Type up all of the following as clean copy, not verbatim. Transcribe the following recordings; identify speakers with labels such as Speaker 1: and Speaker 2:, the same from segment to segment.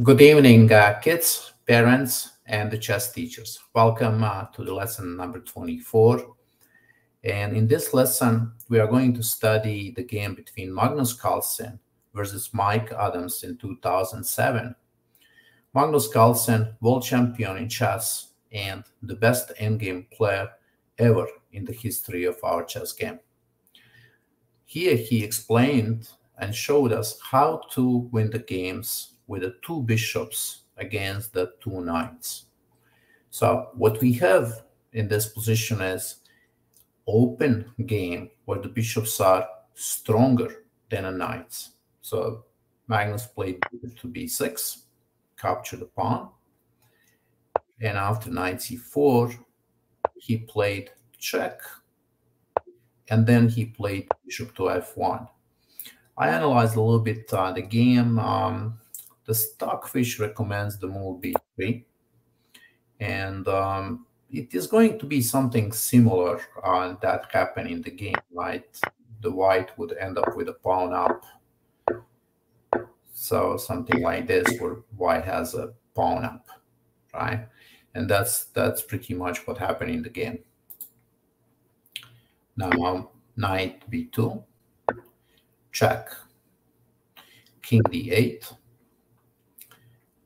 Speaker 1: Good evening, kids, parents, and the chess teachers. Welcome to the lesson number 24. And in this lesson, we are going to study the game between Magnus Carlsen versus Mike Adams in 2007. Magnus Carlsen, world champion in chess and the best endgame player ever in the history of our chess game. Here he explained and showed us how to win the games with the two bishops against the two knights. So what we have in this position is open game where the bishops are stronger than the knights. So Magnus played to b6, capture the pawn, and after knight c4 he played check, and then he played bishop to f1. I analyzed a little bit the game. The stockfish recommends the move b3, and it is going to be something similar that happened in the game, right? The white would end up with a pawn up, so something like this where white has a pawn up, right? And that's pretty much what happened in the game. Now knight b2, check, king d8,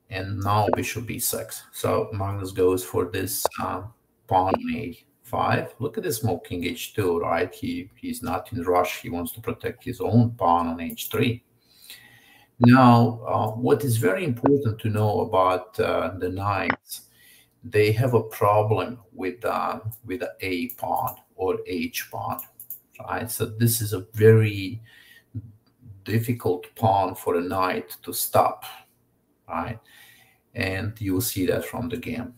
Speaker 1: and now bishop b6. So Magnus goes for this pawn on a5. Look at this move, king h2, right? He's not in rush. He wants to protect his own pawn on h3. Now, what is very important to know about the knights, they have a problem with the a pawn or h pawn, right? So this is a very difficult pawn for a knight to stop, right? And you'll see that from the game.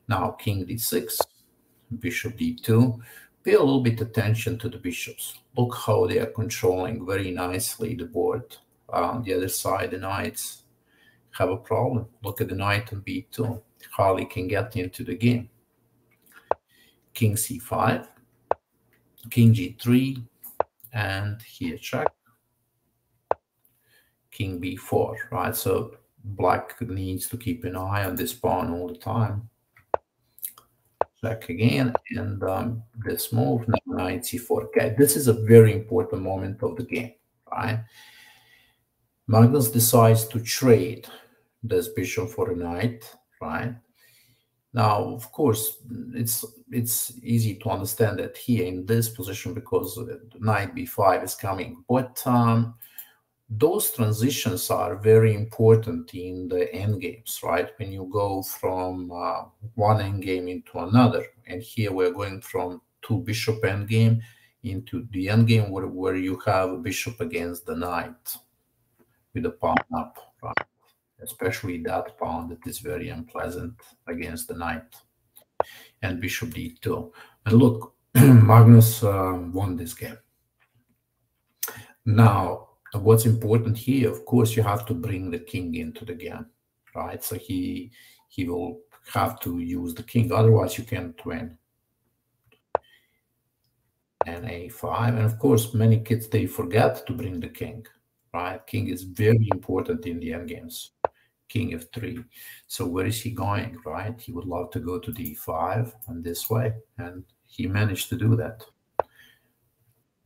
Speaker 1: Now king d6, bishop d2. Pay a little bit attention to the bishops. Look how they are controlling very nicely the board. On the other side, the knights have a problem. Look at the knight on b2. Hardly can get into the game. King c5, king g3, and here check. King b4, right? So black needs to keep an eye on this pawn all the time. Check again, and this move, now knight c4. Okay, this is a very important moment of the game, right? Magnus decides to trade this bishop for a knight, right? Now, of course, it's easy to understand that here in this position because knight b5 is coming, but those transitions are very important in the endgames, right? When you go from one endgame into another, and here we're going from two bishop endgame into the endgame where you have a bishop against the knight with the pawn up, right? Especially that pawn that is very unpleasant against the knight, and bishop d2. And look, Magnus won this game. Now, what's important here, of course, you have to bring the king into the game, right? So he will have to use the king, otherwise you can't win. And a5, and of course, many kids, they forget to bring the king, right? King is very important in the endgames. King f3. So where is he going, right? He would love to go to d5 and this way, and he managed to do that.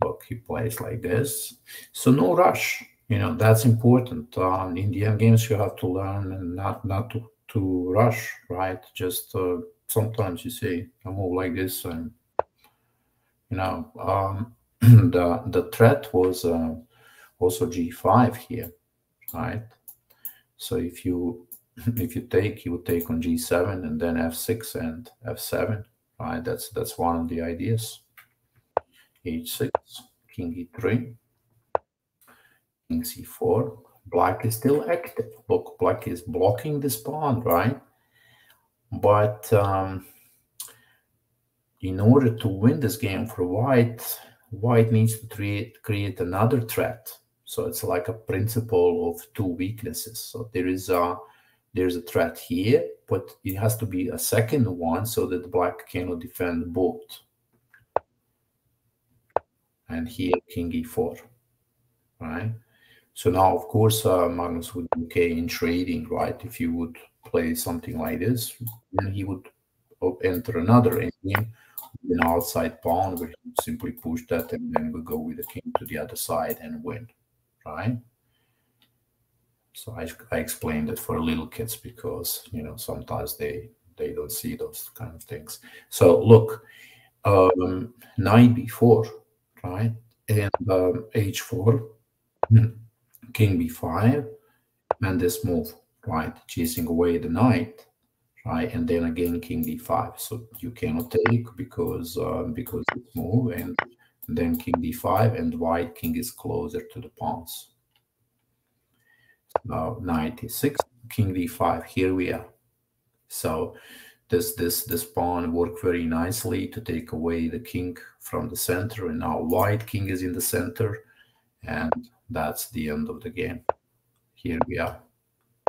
Speaker 1: Look, he plays like this. So no rush. You know, that's important. In the end games, you have to learn and not to rush, right? Just sometimes you see a move like this, and you know, the threat was also g5 here, right? So if you take, you would take on g7 and then f6 and f7, right? That's one of the ideas. h6, king e3, king c4. Black is still active. Look, black is blocking this pawn, right? But in order to win this game for white needs to create another threat. So it's like a principle of two weaknesses. So there's a threat here, but it has to be a second one so that black cannot defend both. And here king e4, right? So now, of course, Magnus would be okay in trading, right? If you would play something like this, then he would enter another endgame with an outside pawn where he would simply push that and then we go with the king to the other side and win, right? So I explained it for little kids because, you know, sometimes they don't see those kind of things. So look, knight b4, right? And h4, king b5, and this move, right? Chasing away the knight, right? And then again king d5. So you cannot take because it's move, and then king d5, and white king is closer to the pawns. Now knight e6, king d5. Here we are. So this pawn worked very nicely to take away the king from the center, and now white king is in the center, and that's the end of the game. Here we are,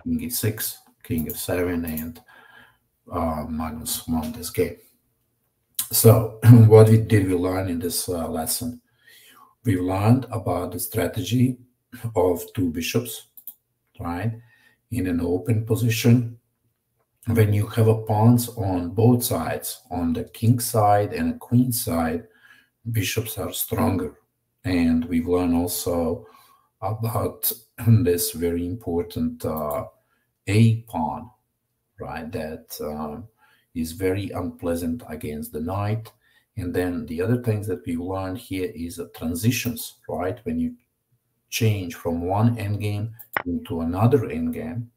Speaker 1: king e6, king f7, and Magnus won this game. So what did we learn in this lesson? We learned about the strategy of two bishops, right, in an open position. When you have a pawns on both sides, on the king side and a queen side, bishops are stronger. And we've learned also about this very important A pawn, right, that is very unpleasant against the knight. And then the other things that we learned here is transitions, right? When you change from one endgame into another endgame,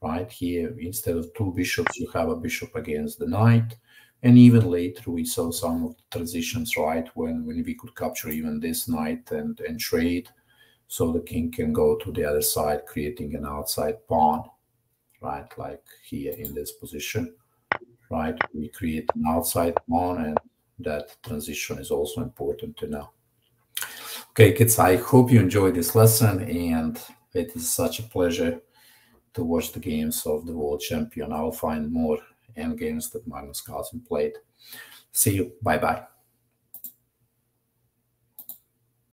Speaker 1: right? Here, instead of two bishops, you have a bishop against the knight. And even later, we saw some of the transitions, right? When we could capture even this knight and trade. So the king can go to the other side, creating an outside pawn, right? Like here in this position, right? We create an outside pawn, and that transition is also important to know. Okay, kids, I hope you enjoyed this lesson, and it is such a pleasure to watch the games of the world champion. I'll find more endgames that Magnus Carlsen played. See you. Bye-bye.